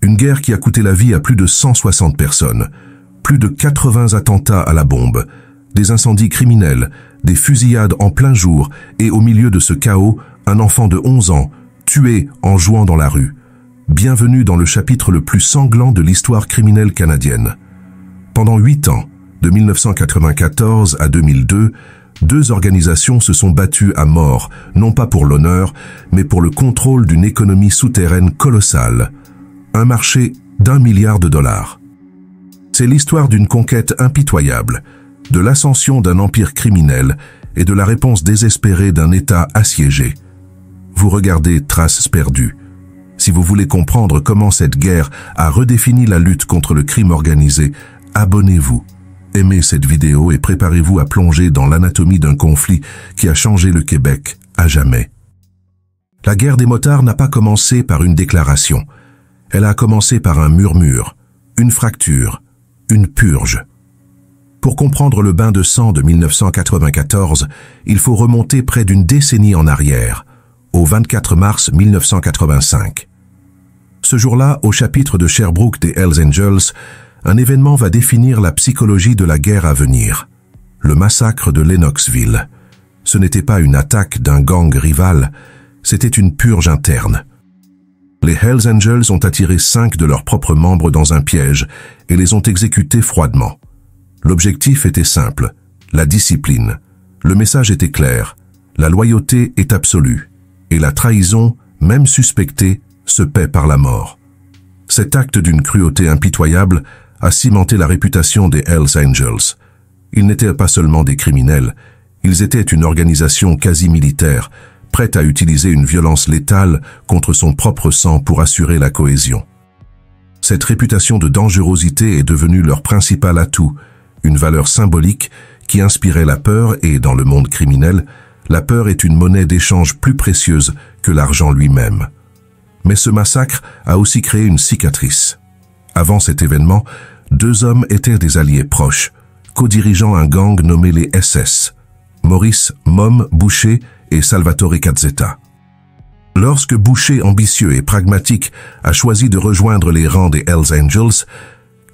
Une guerre qui a coûté la vie à plus de 160 personnes, plus de 80 attentats à la bombe, des incendies criminels, des fusillades en plein jour et au milieu de ce chaos, un enfant de 11 ans, tué en jouant dans la rue. Bienvenue dans le chapitre le plus sanglant de l'histoire criminelle canadienne. Pendant 8 ans, de 1994 à 2002, 2 organisations se sont battues à mort, non pas pour l'honneur, mais pour le contrôle d'une économie souterraine colossale. Un marché d'1 milliard de dollars. C'est l'histoire d'une conquête impitoyable, de l'ascension d'un empire criminel et de la réponse désespérée d'un État assiégé. Vous regardez Traces perdues. Si vous voulez comprendre comment cette guerre a redéfini la lutte contre le crime organisé, abonnez-vous. Aimez cette vidéo et préparez-vous à plonger dans l'anatomie d'un conflit qui a changé le Québec à jamais. La guerre des motards n'a pas commencé par une déclaration. Elle a commencé par un murmure, une fracture, une purge. Pour comprendre le bain de sang de 1994, il faut remonter près d'une décennie en arrière, au 24 mars 1985. Ce jour-là, au chapitre de Sherbrooke des Hells Angels, un événement va définir la psychologie de la guerre à venir. Le massacre de Lennoxville. Ce n'était pas une attaque d'un gang rival, c'était une purge interne. Les Hells Angels ont attiré 5 de leurs propres membres dans un piège et les ont exécutés froidement. L'objectif était simple, la discipline. Le message était clair, la loyauté est absolue, et la trahison, même suspectée, se paie par la mort. Cet acte d'une cruauté impitoyable a cimenté la réputation des Hells Angels. Ils n'étaient pas seulement des criminels, ils étaient une organisation quasi militaire, prête à utiliser une violence létale contre son propre sang pour assurer la cohésion. Cette réputation de dangerosité est devenue leur principal atout, une valeur symbolique qui inspirait la peur et, dans le monde criminel, la peur est une monnaie d'échange plus précieuse que l'argent lui-même. Mais ce massacre a aussi créé une cicatrice. Avant cet événement, 2 hommes étaient des alliés proches, co-dirigeant un gang nommé les SS, Maurice « Mom » Boucher et Salvatore Cazzetta. Lorsque Boucher, ambitieux et pragmatique, a choisi de rejoindre les rangs des Hells Angels,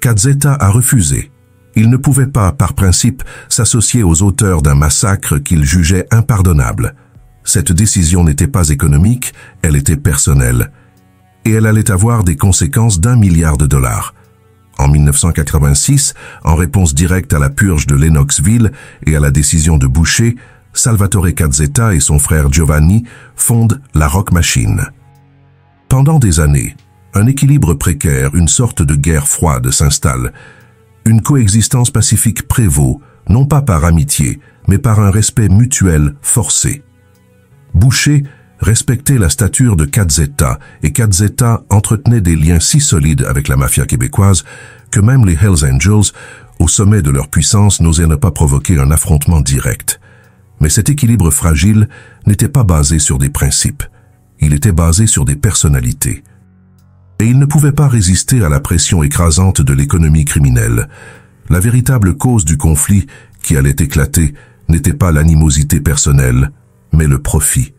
Cazzetta a refusé. Il ne pouvait pas, par principe, s'associer aux auteurs d'un massacre qu'il jugeait impardonnable. Cette décision n'était pas économique, elle était personnelle. Et elle allait avoir des conséquences d'1 milliard de dollars. En 1986, en réponse directe à la purge de Lennoxville et à la décision de Boucher, Salvatore Cazzetta et son frère Giovanni fondent la Rock Machine. Pendant des années, un équilibre précaire, une sorte de guerre froide s'installe. Une coexistence pacifique prévaut, non pas par amitié, mais par un respect mutuel forcé. Boucher respectait la stature de Cazzetta et Cazzetta entretenait des liens si solides avec la mafia québécoise que même les Hells Angels, au sommet de leur puissance, n'osaient ne pas provoquer un affrontement direct. Mais cet équilibre fragile n'était pas basé sur des principes, il était basé sur des personnalités. Et il ne pouvait pas résister à la pression écrasante de l'économie criminelle. La véritable cause du conflit qui allait éclater n'était pas l'animosité personnelle, mais le profit.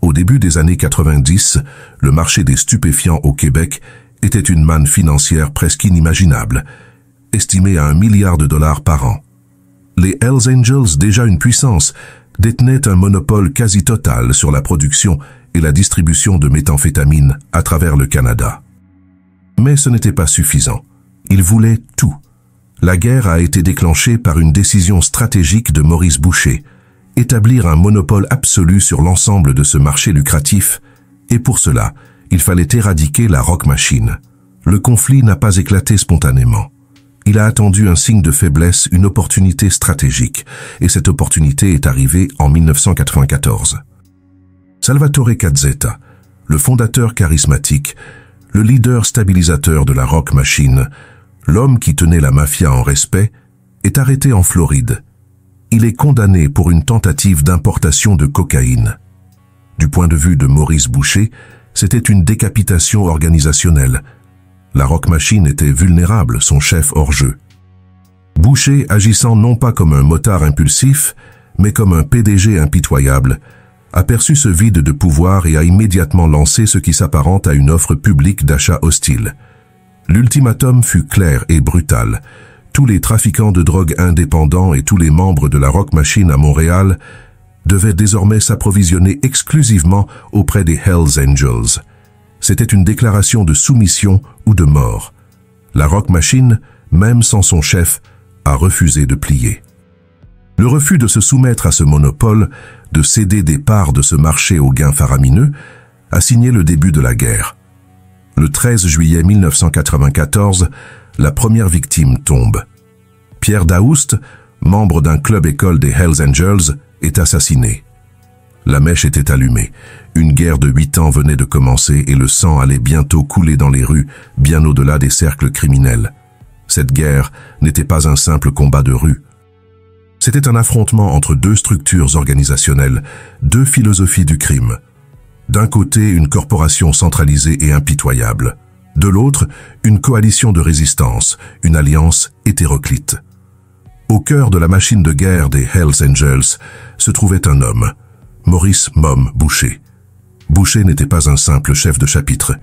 Au début des années 90, le marché des stupéfiants au Québec était une manne financière presque inimaginable, estimée à 1 milliard de dollars par an. Les Hells Angels, déjà une puissance, détenaient un monopole quasi total sur la production et la distribution de méthamphétamine à travers le Canada. Mais ce n'était pas suffisant. Ils voulaient tout. La guerre a été déclenchée par une décision stratégique de Maurice Boucher, établir un monopole absolu sur l'ensemble de ce marché lucratif, et pour cela, il fallait éradiquer la Rock Machine. Le conflit n'a pas éclaté spontanément. Il a attendu un signe de faiblesse, une opportunité stratégique, et cette opportunité est arrivée en 1994. Salvatore Cazzetta, le fondateur charismatique, le leader stabilisateur de la Rock Machine, l'homme qui tenait la mafia en respect, est arrêté en Floride. Il est condamné pour une tentative d'importation de cocaïne. Du point de vue de Maurice Boucher, c'était une décapitation organisationnelle. La Rock Machine était vulnérable, son chef hors jeu. Boucher, agissant non pas comme un motard impulsif, mais comme un PDG impitoyable, aperçut ce vide de pouvoir et a immédiatement lancé ce qui s'apparente à une offre publique d'achat hostile. L'ultimatum fut clair et brutal. Tous les trafiquants de drogue indépendants et tous les membres de la Rock Machine à Montréal devaient désormais s'approvisionner exclusivement auprès des Hells Angels. C'était une déclaration de soumission ou de mort. La Rock Machine, même sans son chef, a refusé de plier. Le refus de se soumettre à ce monopole, de céder des parts de ce marché aux gains faramineux, a signé le début de la guerre. Le 13 juillet 1994, la première victime tombe. Pierre Daoust, membre d'un club-école des Hells Angels, est assassiné. La mèche était allumée. Une guerre de 8 ans venait de commencer et le sang allait bientôt couler dans les rues, bien au-delà des cercles criminels. Cette guerre n'était pas un simple combat de rue. C'était un affrontement entre deux structures organisationnelles, deux philosophies du crime. D'un côté, une corporation centralisée et impitoyable. De l'autre, une coalition de résistance, une alliance hétéroclite. Au cœur de la machine de guerre des Hells Angels se trouvait un homme, Maurice Mom Boucher. Boucher n'était pas un simple chef de chapitre.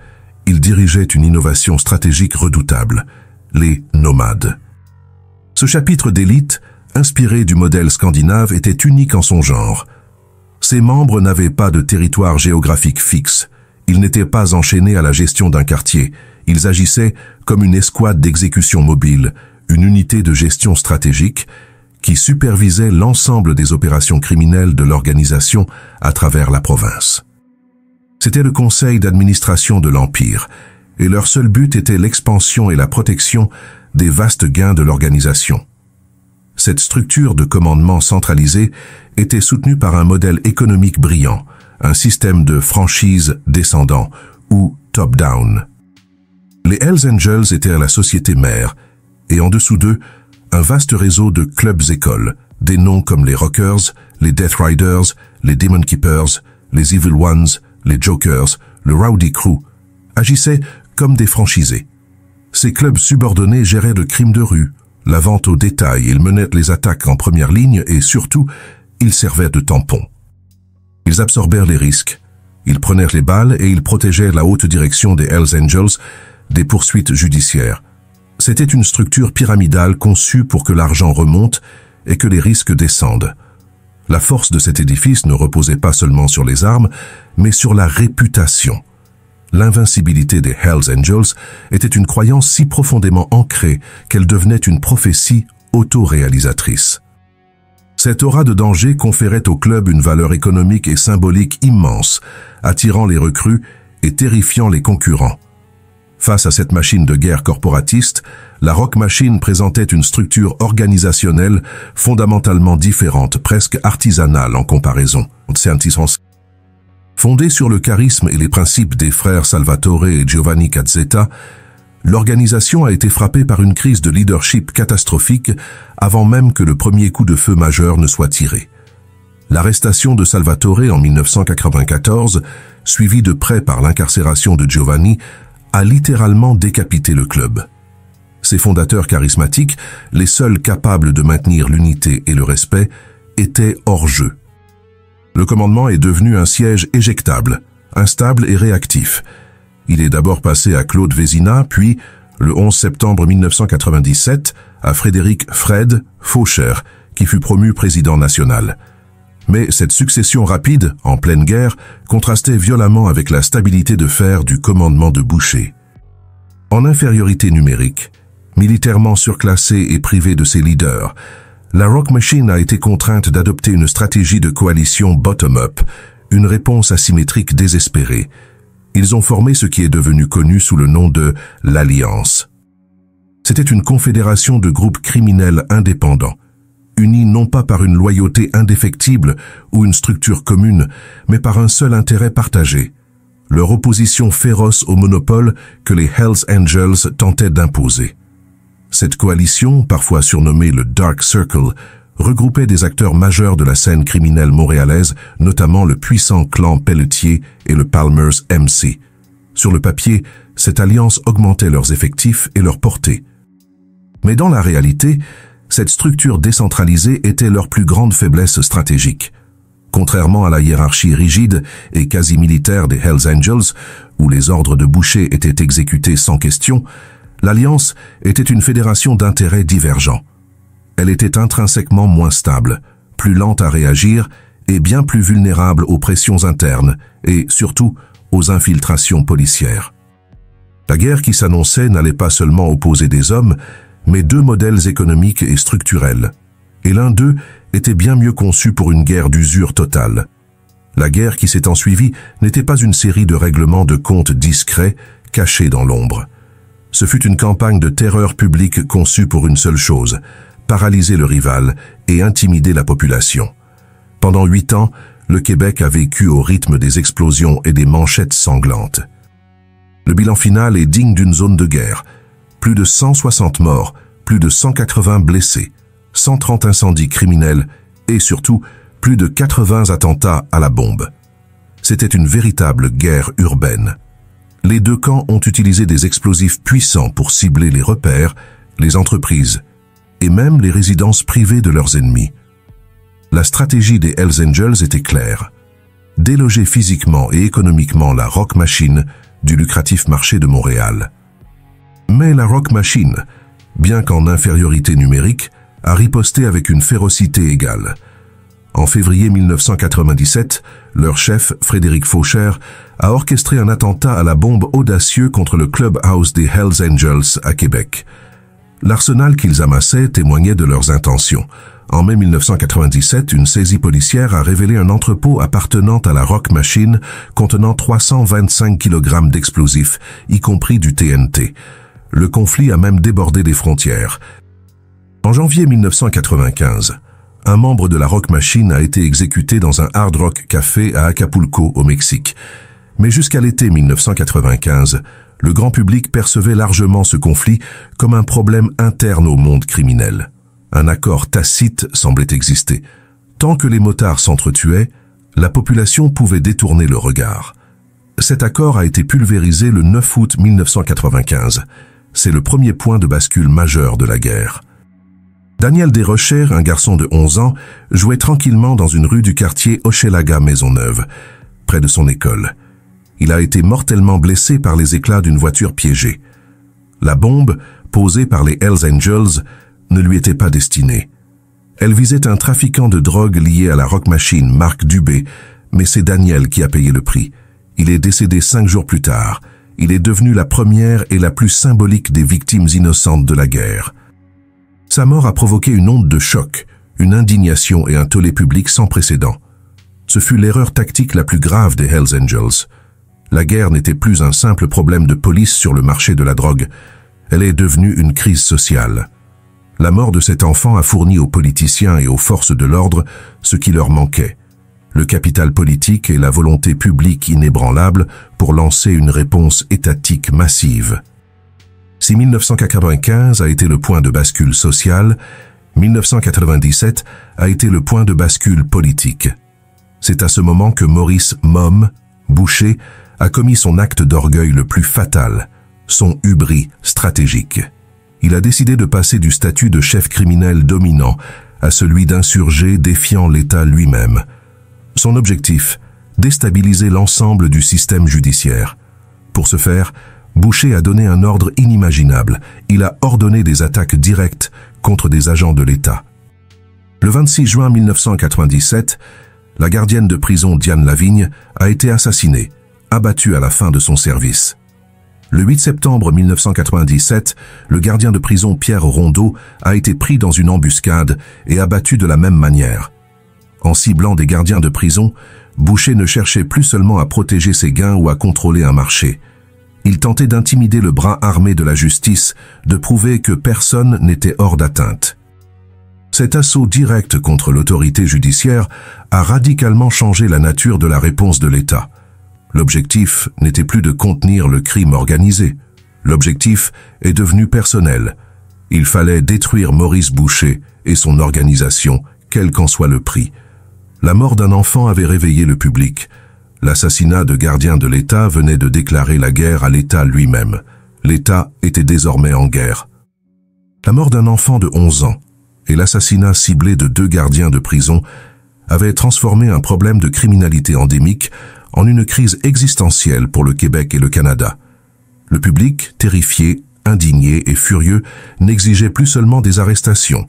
Il dirigeait une innovation stratégique redoutable, les nomades. Ce chapitre d'élite, inspiré du modèle scandinave, était unique en son genre. Ses membres n'avaient pas de territoire géographique fixe. Ils n'étaient pas enchaînés à la gestion d'un quartier. Ils agissaient comme une escouade d'exécution mobile, une unité de gestion stratégique qui supervisait l'ensemble des opérations criminelles de l'organisation à travers la province. C'était le conseil d'administration de l'Empire, et leur seul but était l'expansion et la protection des vastes gains de l'organisation. Cette structure de commandement centralisé était soutenue par un modèle économique brillant, un système de franchise descendant ou top-down. Les Hells Angels étaient la société mère, et en dessous d'eux, un vaste réseau de clubs-écoles, des noms comme les Rockers, les Death Riders, les Demon Keepers, les Evil Ones, les Jokers, le Rowdy Crew, agissaient comme des franchisés. Ces clubs subordonnés géraient le crime de rue, la vente au détail, ils menaient les attaques en première ligne et surtout, ils servaient de tampons. Ils absorbèrent les risques, ils prenaient les balles et ils protégeaient la haute direction des Hells Angels des poursuites judiciaires. C'était une structure pyramidale conçue pour que l'argent remonte et que les risques descendent. La force de cet édifice ne reposait pas seulement sur les armes, mais sur la réputation. L'invincibilité des Hells Angels était une croyance si profondément ancrée qu'elle devenait une prophétie auto-réalisatrice. Cette aura de danger conférait au club une valeur économique et symbolique immense, attirant les recrues et terrifiant les concurrents. Face à cette machine de guerre corporatiste, la Rock Machine présentait une structure organisationnelle fondamentalement différente, presque artisanale en comparaison. Fondée sur le charisme et les principes des frères Salvatore et Giovanni Cazzetta, l'organisation a été frappée par une crise de leadership catastrophique avant même que le premier coup de feu majeur ne soit tiré. L'arrestation de Salvatore en 1994, suivie de près par l'incarcération de Giovanni, a littéralement décapité le club. Ses fondateurs charismatiques, les seuls capables de maintenir l'unité et le respect, étaient hors jeu. Le commandement est devenu un siège éjectable, instable et réactif. Il est d'abord passé à Claude Vézina, puis, le 11 septembre 1997, à Frédéric Fred Faucher, qui fut promu président national. Mais cette succession rapide, en pleine guerre, contrastait violemment avec la stabilité de fer du commandement de Boucher. En infériorité numérique, militairement surclassée et privée de ses leaders, la Rock Machine a été contrainte d'adopter une stratégie de coalition bottom-up, une réponse asymétrique désespérée. Ils ont formé ce qui est devenu connu sous le nom de l'Alliance. C'était une confédération de groupes criminels indépendants, unis non pas par une loyauté indéfectible ou une structure commune, mais par un seul intérêt partagé, leur opposition féroce au monopole que les Hells Angels tentaient d'imposer. Cette coalition, parfois surnommée le Dark Circle, regroupait des acteurs majeurs de la scène criminelle montréalaise, notamment le puissant clan Pelletier et le Palmer's MC. Sur le papier, cette alliance augmentait leurs effectifs et leur portée. Mais dans la réalité, cette structure décentralisée était leur plus grande faiblesse stratégique. Contrairement à la hiérarchie rigide et quasi militaire des Hells Angels, où les ordres de Boucher étaient exécutés sans question, l'Alliance était une fédération d'intérêts divergents. Elle était intrinsèquement moins stable, plus lente à réagir et bien plus vulnérable aux pressions internes et, surtout, aux infiltrations policières. La guerre qui s'annonçait n'allait pas seulement opposer des hommes, mais deux modèles économiques et structurels. Et l'un d'eux était bien mieux conçu pour une guerre d'usure totale. La guerre qui s'est ensuivie n'était pas une série de règlements de comptes discrets, cachés dans l'ombre. Ce fut une campagne de terreur publique conçue pour une seule chose, paralyser le rival et intimider la population. Pendant 8 ans, le Québec a vécu au rythme des explosions et des manchettes sanglantes. Le bilan final est digne d'une zone de guerre. Plus de 160 morts, plus de 180 blessés, 130 incendies criminels et surtout plus de 80 attentats à la bombe. C'était une véritable guerre urbaine. Les deux camps ont utilisé des explosifs puissants pour cibler les repères, les entreprises et même les résidences privées de leurs ennemis. La stratégie des Hells Angels était claire. Déloger physiquement et économiquement la Rock Machine du lucratif marché de Montréal. Mais la Rock Machine, bien qu'en infériorité numérique, a riposté avec une férocité égale. En février 1997, leur chef, Frédéric Faucher, a orchestré un attentat à la bombe audacieux contre le clubhouse des Hells Angels à Québec. L'arsenal qu'ils amassaient témoignait de leurs intentions. En mai 1997, une saisie policière a révélé un entrepôt appartenant à la Rock Machine contenant 325 kg d'explosifs, y compris du TNT. Le conflit a même débordé des frontières. En janvier 1995, un membre de la Rock Machine a été exécuté dans un Hard Rock Café à Acapulco, au Mexique. Mais jusqu'à l'été 1995, le grand public percevait largement ce conflit comme un problème interne au monde criminel. Un accord tacite semblait exister. Tant que les motards s'entretuaient, la population pouvait détourner le regard. Cet accord a été pulvérisé le 9 août 1995. C'est le premier point de bascule majeur de la guerre. Daniel Desrochers, un garçon de 11 ans, jouait tranquillement dans une rue du quartier Hochelaga-Maisonneuve, près de son école. Il a été mortellement blessé par les éclats d'une voiture piégée. La bombe, posée par les Hells Angels, ne lui était pas destinée. Elle visait un trafiquant de drogue lié à la Rock Machine, Marc Dubé, mais c'est Daniel qui a payé le prix. Il est décédé 5 jours plus tard. Il est devenu la première et la plus symbolique des victimes innocentes de la guerre. Sa mort a provoqué une onde de choc, une indignation et un tollé public sans précédent. Ce fut l'erreur tactique la plus grave des Hells Angels. La guerre n'était plus un simple problème de police sur le marché de la drogue. Elle est devenue une crise sociale. La mort de cet enfant a fourni aux politiciens et aux forces de l'ordre ce qui leur manquait. Le capital politique et la volonté publique inébranlable pour lancer une réponse étatique massive. Si 1995 a été le point de bascule social, 1997 a été le point de bascule politique. C'est à ce moment que Maurice « Mom » Boucher a commis son acte d'orgueil le plus fatal, son hubris stratégique. Il a décidé de passer du statut de chef criminel dominant à celui d'insurgé défiant l'État lui-même. Son objectif, déstabiliser l'ensemble du système judiciaire. Pour ce faire, Boucher a donné un ordre inimaginable. Il a ordonné des attaques directes contre des agents de l'État. Le 26 juin 1997, la gardienne de prison Diane Lavigne a été assassinée, abattue à la fin de son service. Le 8 septembre 1997, le gardien de prison Pierre Rondeau a été pris dans une embuscade et abattu de la même manière. En ciblant des gardiens de prison, Boucher ne cherchait plus seulement à protéger ses gains ou à contrôler un marché. Il tentait d'intimider le bras armé de la justice, de prouver que personne n'était hors d'atteinte. Cet assaut direct contre l'autorité judiciaire a radicalement changé la nature de la réponse de l'État. L'objectif n'était plus de contenir le crime organisé. L'objectif est devenu personnel. Il fallait détruire Maurice Boucher et son organisation, quel qu'en soit le prix. La mort d'un enfant avait réveillé le public. L'assassinat de gardiens de l'État venait de déclarer la guerre à l'État lui-même. L'État était désormais en guerre. La mort d'un enfant de 11 ans et l'assassinat ciblé de 2 gardiens de prison avait transformé un problème de criminalité endémique en une crise existentielle pour le Québec et le Canada. Le public, terrifié, indigné et furieux, n'exigeait plus seulement des arrestations.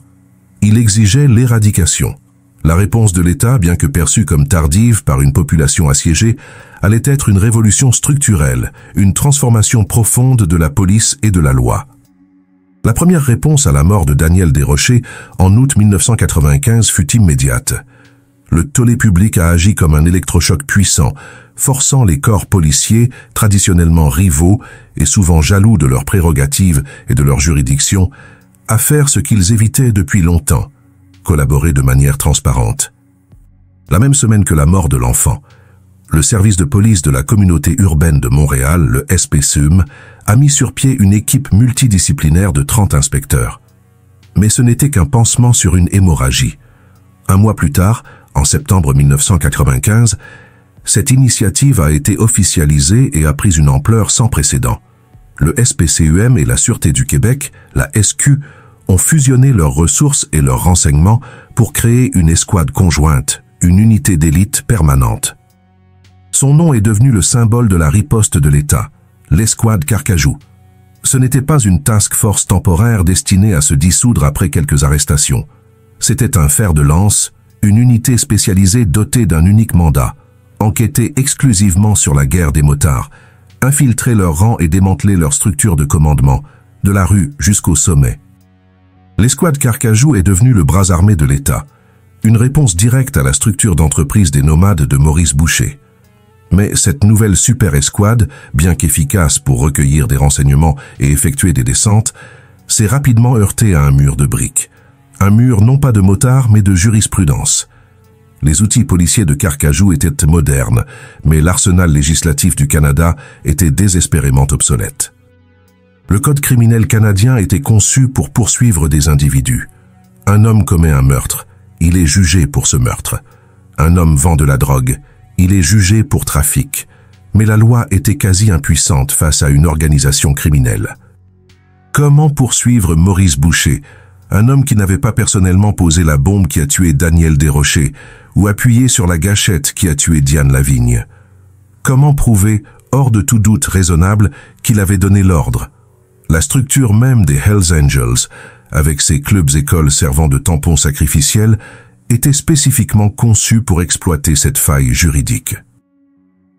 Il exigeait l'éradication. La réponse de l'État, bien que perçue comme tardive par une population assiégée, allait être une révolution structurelle, une transformation profonde de la police et de la loi. La première réponse à la mort de Daniel Desrochers en août 1995 fut immédiate. Le tollé public a agi comme un électrochoc puissant, forçant les corps policiers, traditionnellement rivaux et souvent jaloux de leurs prérogatives et de leur juridiction, à faire ce qu'ils évitaient depuis longtemps, collaborer de manière transparente. La même semaine que la mort de l'enfant, le service de police de la communauté urbaine de Montréal, le SPCUM, a mis sur pied une équipe multidisciplinaire de 30 inspecteurs. Mais ce n'était qu'un pansement sur une hémorragie. Un mois plus tard, en septembre 1995, cette initiative a été officialisée et a pris une ampleur sans précédent. Le SPCUM et la Sûreté du Québec, la SQ, ont fusionné leurs ressources et leurs renseignements pour créer une escouade conjointe, une unité d'élite permanente. Son nom est devenu le symbole de la riposte de l'État, l'escouade Carcajou. Ce n'était pas une task force temporaire destinée à se dissoudre après quelques arrestations. C'était un fer de lance, une unité spécialisée dotée d'un unique mandat, enquêter exclusivement sur la guerre des motards, infiltrer leurs rangs et démanteler leur structure de commandement, de la rue jusqu'au sommet. L'escouade Carcajou est devenue le bras armé de l'État, une réponse directe à la structure d'entreprise des nomades de Maurice Boucher. Mais cette nouvelle super-escouade, bien qu'efficace pour recueillir des renseignements et effectuer des descentes, s'est rapidement heurtée à un mur de briques. Un mur non pas de motards, mais de jurisprudence. Les outils policiers de Carcajou étaient modernes, mais l'arsenal législatif du Canada était désespérément obsolète. Le Code criminel canadien était conçu pour poursuivre des individus. Un homme commet un meurtre, il est jugé pour ce meurtre. Un homme vend de la drogue, il est jugé pour trafic. Mais la loi était quasi impuissante face à une organisation criminelle. Comment poursuivre Maurice Boucher, un homme qui n'avait pas personnellement posé la bombe qui a tué Daniel Desrochers, ou appuyé sur la gâchette qui a tué Diane Lavigne? Comment prouver, hors de tout doute raisonnable, qu'il avait donné l'ordre? La structure même des Hells Angels, avec ses clubs-écoles servant de tampons sacrificiels, était spécifiquement conçue pour exploiter cette faille juridique.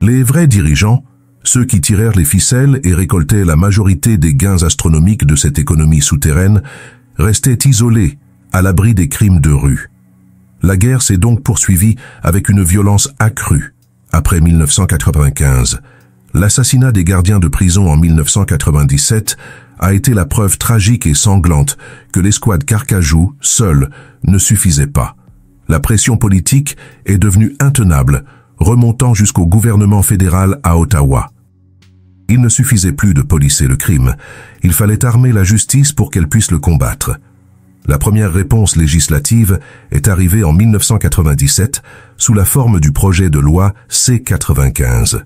Les vrais dirigeants, ceux qui tirèrent les ficelles et récoltaient la majorité des gains astronomiques de cette économie souterraine, restaient isolés, à l'abri des crimes de rue. La guerre s'est donc poursuivie avec une violence accrue. Après 1995, l'assassinat des gardiens de prison en 1997 a été la preuve tragique et sanglante que l'escouade Carcajou, seule, ne suffisait pas. La pression politique est devenue intenable, remontant jusqu'au gouvernement fédéral à Ottawa. Il ne suffisait plus de policer le crime, il fallait armer la justice pour qu'elle puisse le combattre. La première réponse législative est arrivée en 1997 sous la forme du projet de loi C-95.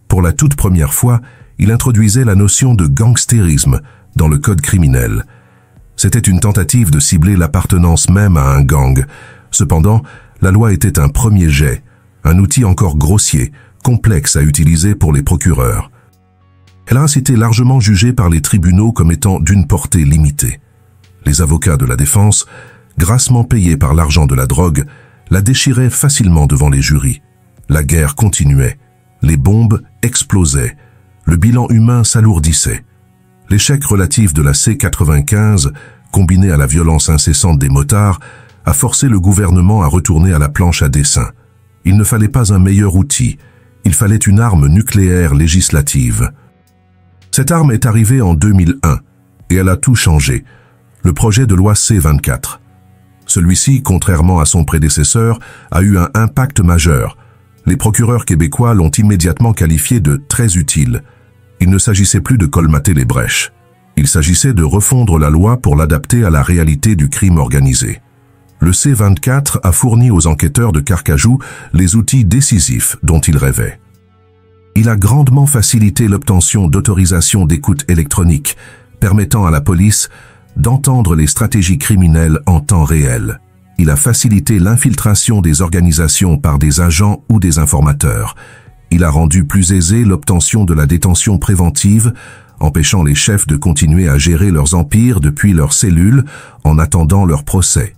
Pour la toute première fois, il introduisait la notion de gangstérisme dans le code criminel. C'était une tentative de cibler l'appartenance même à un gang. Cependant, la loi était un premier jet, un outil encore grossier, complexe à utiliser pour les procureurs. Elle a ainsi été largement jugée par les tribunaux comme étant d'une portée limitée. Les avocats de la défense, grassement payés par l'argent de la drogue, la déchiraient facilement devant les jurys. La guerre continuait, les bombes explosaient, le bilan humain s'alourdissait. L'échec relatif de la C-95, combiné à la violence incessante des motards, a forcé le gouvernement à retourner à la planche à dessin. Il ne fallait pas un meilleur outil, il fallait une arme nucléaire législative. Cette arme est arrivée en 2001 et elle a tout changé. Le projet de loi C-24. Celui-ci, contrairement à son prédécesseur, a eu un impact majeur. Les procureurs québécois l'ont immédiatement qualifié de très utile. Il ne s'agissait plus de colmater les brèches. Il s'agissait de refondre la loi pour l'adapter à la réalité du crime organisé. Le C-24 a fourni aux enquêteurs de Carcajou les outils décisifs dont ils rêvaient. Il a grandement facilité l'obtention d'autorisations d'écoute électronique, permettant à la police d'entendre les stratégies criminelles en temps réel. Il a facilité l'infiltration des organisations par des agents ou des informateurs. Il a rendu plus aisée l'obtention de la détention préventive, empêchant les chefs de continuer à gérer leurs empires depuis leurs cellules en attendant leur procès.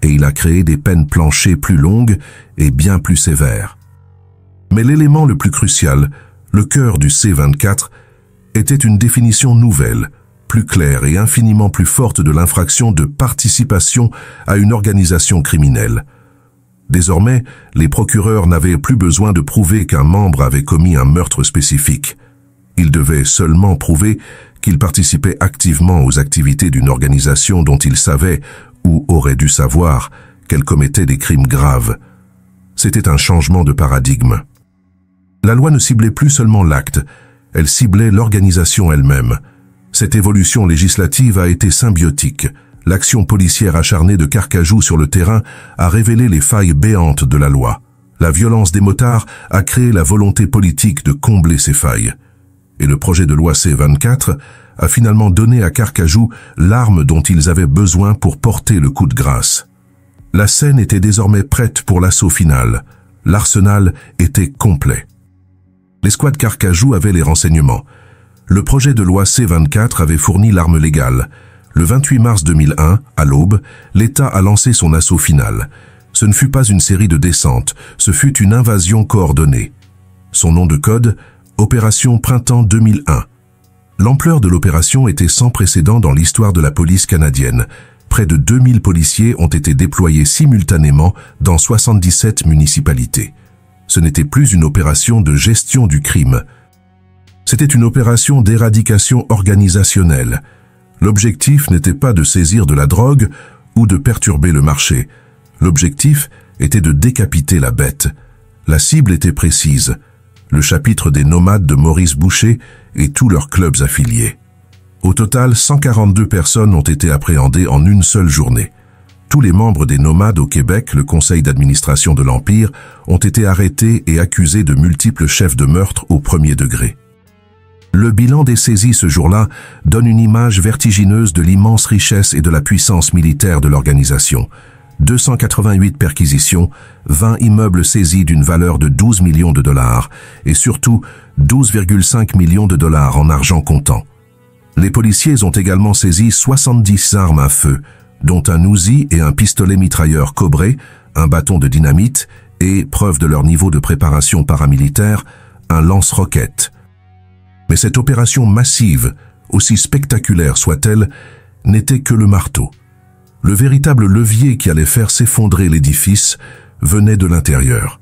Et il a créé des peines planchées plus longues et bien plus sévères. Mais l'élément le plus crucial, le cœur du C24, était une définition nouvelle, plus claire et infiniment plus forte de l'infraction de participation à une organisation criminelle. Désormais, les procureurs n'avaient plus besoin de prouver qu'un membre avait commis un meurtre spécifique. Ils devaient seulement prouver qu'il participait activement aux activités d'une organisation dont ils savaient, ou auraient dû savoir, qu'elle commettait des crimes graves. C'était un changement de paradigme. La loi ne ciblait plus seulement l'acte, elle ciblait l'organisation elle-même. Cette évolution législative a été symbiotique. L'action policière acharnée de Carcajou sur le terrain a révélé les failles béantes de la loi. La violence des motards a créé la volonté politique de combler ces failles. Et le projet de loi C24 a finalement donné à Carcajou l'arme dont ils avaient besoin pour porter le coup de grâce. La scène était désormais prête pour l'assaut final. L'arsenal était complet. L'escouade Carcajou avait les renseignements. Le projet de loi C24 avait fourni l'arme légale. Le 28 mars 2001, à l'aube, l'État a lancé son assaut final. Ce ne fut pas une série de descentes, ce fut une invasion coordonnée. Son nom de code, Opération Printemps 2001. L'ampleur de l'opération était sans précédent dans l'histoire de la police canadienne. Près de 2000 policiers ont été déployés simultanément dans 77 municipalités. Ce n'était plus une opération de gestion du crime. C'était une opération d'éradication organisationnelle. L'objectif n'était pas de saisir de la drogue ou de perturber le marché. L'objectif était de décapiter la bête. La cible était précise. Le chapitre des nomades de Maurice Boucher et tous leurs clubs affiliés. Au total, 142 personnes ont été appréhendées en une seule journée. Tous les membres des nomades au Québec, le conseil d'administration de l'Empire, ont été arrêtés et accusés de multiples chefs de meurtre au premier degré. Le bilan des saisies ce jour-là donne une image vertigineuse de l'immense richesse et de la puissance militaire de l'organisation. 288 perquisitions, 20 immeubles saisis d'une valeur de 12 millions de dollars et surtout 12,5 millions de dollars en argent comptant. Les policiers ont également saisi 70 armes à feu, dont un Uzi et un pistolet mitrailleur cobré, un bâton de dynamite et, preuve de leur niveau de préparation paramilitaire, un lance-roquettes. Mais cette opération massive, aussi spectaculaire soit-elle, n'était que le marteau. Le véritable levier qui allait faire s'effondrer l'édifice venait de l'intérieur.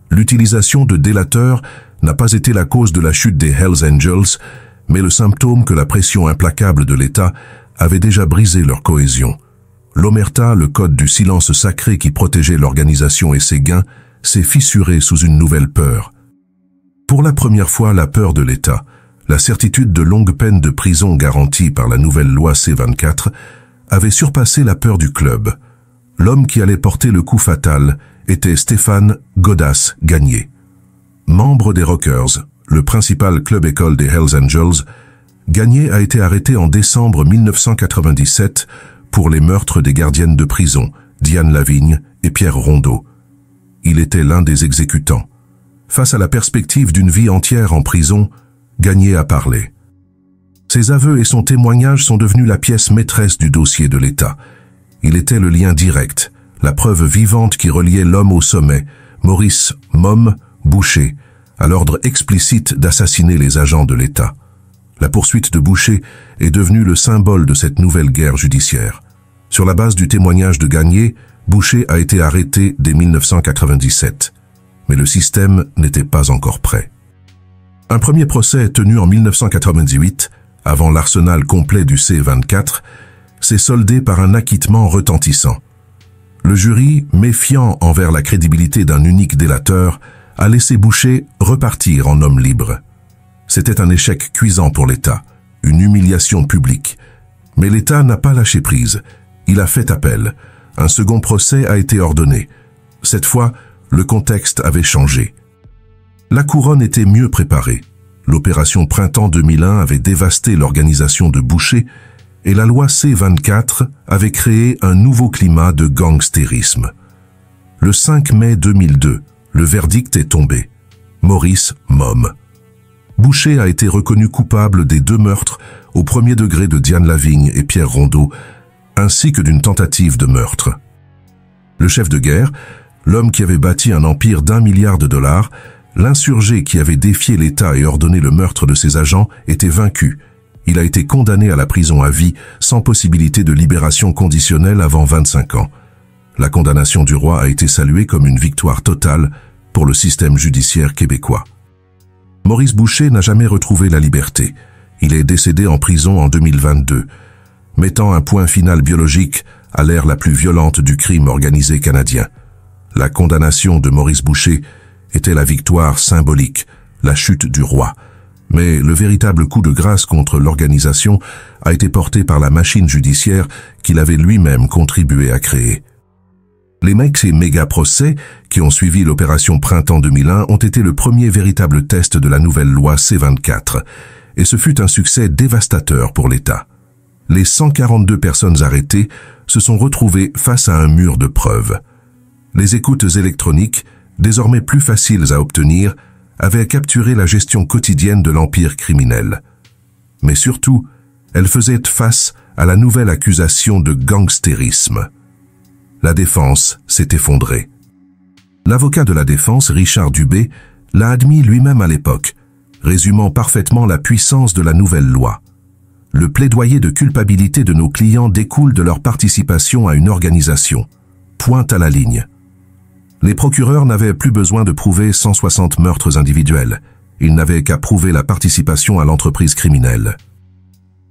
L'utilisation de délateurs n'a pas été la cause de la chute des Hells Angels, mais le symptôme que la pression implacable de l'État avait déjà brisé leur cohésion. L'omerta, le code du silence sacré qui protégeait l'organisation et ses gains, s'est fissuré sous une nouvelle peur. Pour la première fois, la peur de l'État, la certitude de longues peines de prison garantie par la nouvelle loi C24, avait surpassé la peur du club. L'homme qui allait porter le coup fatal était Stéphane Godas Gagné. Membre des Rockers, le principal club-école des Hells Angels, Gagné a été arrêté en décembre 1997 pour les meurtres des gardiennes de prison, Diane Lavigne et Pierre Rondeau. Il était l'un des exécutants. Face à la perspective d'une vie entière en prison, Gagné a parlé. Ses aveux et son témoignage sont devenus la pièce maîtresse du dossier de l'État. Il était le lien direct, la preuve vivante qui reliait l'homme au sommet, Maurice « Mom » Boucher, à l'ordre explicite d'assassiner les agents de l'État. La poursuite de Boucher est devenue le symbole de cette nouvelle guerre judiciaire. Sur la base du témoignage de Gagné, Boucher a été arrêté dès 1997. Mais le système n'était pas encore prêt. Un premier procès tenu en 1998, avant l'arsenal complet du C24, s'est soldé par un acquittement retentissant. Le jury, méfiant envers la crédibilité d'un unique délateur, a laissé Boucher repartir en homme libre. C'était un échec cuisant pour l'État, une humiliation publique. Mais l'État n'a pas lâché prise. Il a fait appel. Un second procès a été ordonné. Cette fois, le contexte avait changé. La couronne était mieux préparée. L'opération Printemps 2001 avait dévasté l'organisation de Boucher et la loi C-24 avait créé un nouveau climat de gangstérisme. Le 5 mai 2002, le verdict est tombé. Maurice Mom. Boucher a été reconnu coupable des 2 meurtres au premier degré de Diane Lavigne et Pierre Rondeau, ainsi que d'une tentative de meurtre. Le chef de guerre, l'homme qui avait bâti un empire d'1 milliard de dollars, l'insurgé qui avait défié l'État et ordonné le meurtre de ses agents, était vaincu. Il a été condamné à la prison à vie sans possibilité de libération conditionnelle avant 25 ans. La condamnation du roi a été saluée comme une victoire totale pour le système judiciaire québécois. Maurice Boucher n'a jamais retrouvé la liberté. Il est décédé en prison en 2022, mettant un point final biologique à l'ère la plus violente du crime organisé canadien. La condamnation de Maurice Boucher était la victoire symbolique, la chute du roi. Mais le véritable coup de grâce contre l'organisation a été porté par la machine judiciaire qu'il avait lui-même contribué à créer. Les mecs et méga procès qui ont suivi l'opération Printemps 2001 ont été le premier véritable test de la nouvelle loi C-24, et ce fut un succès dévastateur pour l'État. Les 142 personnes arrêtées se sont retrouvées face à un mur de preuves. Les écoutes électroniques, désormais plus faciles à obtenir, avaient capturé la gestion quotidienne de l'empire criminel. Mais surtout, elles faisaient face à la nouvelle accusation de gangstérisme. La défense s'est effondrée. L'avocat de la défense, Richard Dubé, l'a admis lui-même à l'époque, résumant parfaitement la puissance de la nouvelle loi. Le plaidoyer de culpabilité de nos clients découle de leur participation à une organisation. Pointe à la ligne. Les procureurs n'avaient plus besoin de prouver 160 meurtres individuels. Ils n'avaient qu'à prouver la participation à l'entreprise criminelle.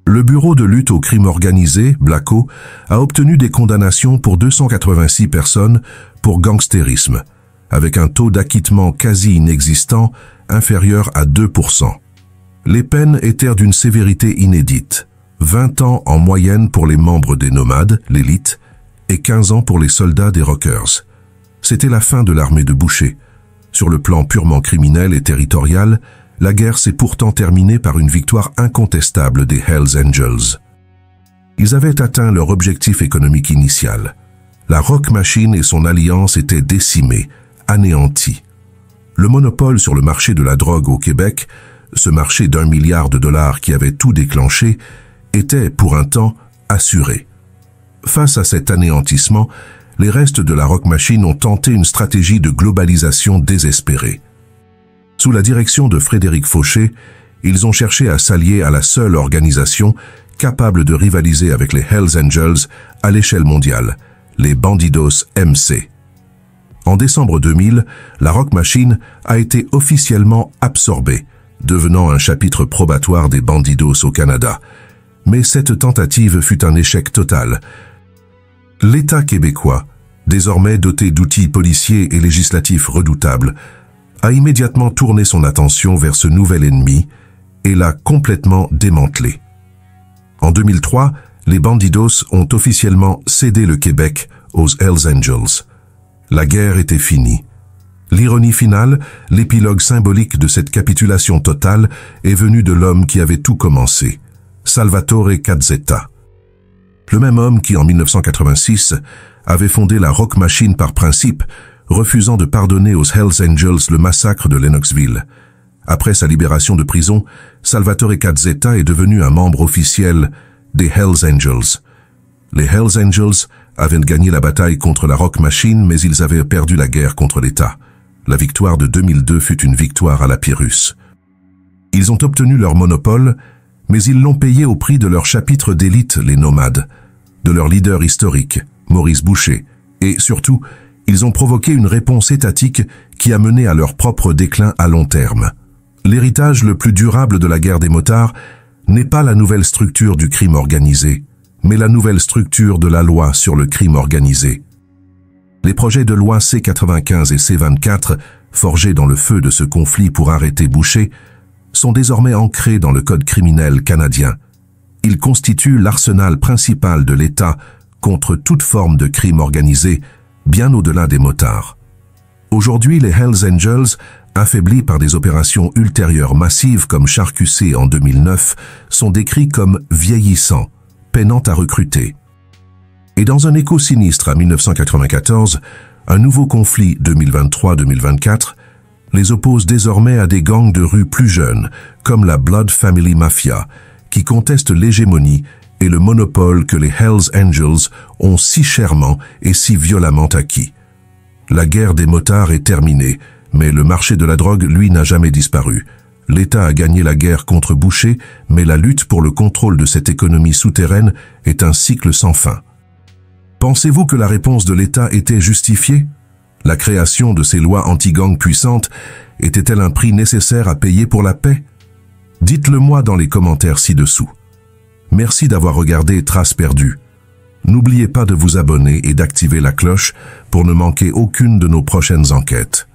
Le Bureau de lutte au crime organisé, BLACO, a obtenu des condamnations pour 286 personnes pour gangstérisme, avec un taux d'acquittement quasi inexistant, inférieur à 2%. Les peines étaient d'une sévérité inédite, 20 ans en moyenne pour les membres des nomades, l'élite, et 15 ans pour les soldats des Rockers. C'était la fin de l'armée de Boucher. Sur le plan purement criminel et territorial, la guerre s'est pourtant terminée par une victoire incontestable des Hells Angels. Ils avaient atteint leur objectif économique initial. La Rock Machine et son alliance étaient décimées, anéanties. Le monopole sur le marché de la drogue au Québec, ce marché d'1 milliard de dollars qui avait tout déclenché, était, pour un temps, assuré. Face à cet anéantissement, les restes de la Rock Machine ont tenté une stratégie de globalisation désespérée. Sous la direction de Frédéric Fauché, ils ont cherché à s'allier à la seule organisation capable de rivaliser avec les Hells Angels à l'échelle mondiale, les Bandidos MC. En décembre 2000, la Rock Machine a été officiellement absorbée, devenant un chapitre probatoire des Bandidos au Canada. Mais cette tentative fut un échec total. L'État québécois, désormais doté d'outils policiers et législatifs redoutables, a immédiatement tourné son attention vers ce nouvel ennemi et l'a complètement démantelé. En 2003, les Bandidos ont officiellement cédé le Québec aux Hells Angels. La guerre était finie. L'ironie finale, l'épilogue symbolique de cette capitulation totale est venue de l'homme qui avait tout commencé, Salvatore Cazzetta. Le même homme qui, en 1986, avait fondé la Rock Machine par principe, refusant de pardonner aux Hells Angels le massacre de Lennoxville. Après sa libération de prison, Salvatore Cazzetta est devenu un membre officiel des Hells Angels. Les Hells Angels avaient gagné la bataille contre la Rock Machine, mais ils avaient perdu la guerre contre l'État. La victoire de 2002 fut une victoire à la Pyrrhus. Ils ont obtenu leur monopole, mais ils l'ont payé au prix de leur chapitre d'élite, les nomades, de leur leader historique, Maurice Boucher, et surtout, ils ont provoqué une réponse étatique qui a mené à leur propre déclin à long terme. L'héritage le plus durable de la guerre des motards n'est pas la nouvelle structure du crime organisé, mais la nouvelle structure de la loi sur le crime organisé. Les projets de loi C-95 et C-24, forgés dans le feu de ce conflit pour arrêter Boucher, sont désormais ancrés dans le code criminel canadien. Ils constituent l'arsenal principal de l'État contre toute forme de crime organisé, bien au-delà des motards. Aujourd'hui, les Hells Angels, affaiblis par des opérations ultérieures massives comme Charcussé en 2009, sont décrits comme vieillissants, peinant à recruter. Et dans un écho sinistre à 1994, un nouveau conflit 2023-2024 les oppose désormais à des gangs de rue plus jeunes, comme la Blood Family Mafia, qui contestent l'hégémonie et le monopole que les Hells Angels ont si chèrement et si violemment acquis. La guerre des motards est terminée, mais le marché de la drogue, lui, n'a jamais disparu. L'État a gagné la guerre contre Boucher, mais la lutte pour le contrôle de cette économie souterraine est un cycle sans fin. Pensez-vous que la réponse de l'État était justifiée? La création de ces lois anti-gang puissantes était-elle un prix nécessaire à payer pour la paix? Dites-le moi dans les commentaires ci-dessous. Merci d'avoir regardé Traces perdues. N'oubliez pas de vous abonner et d'activer la cloche pour ne manquer aucune de nos prochaines enquêtes.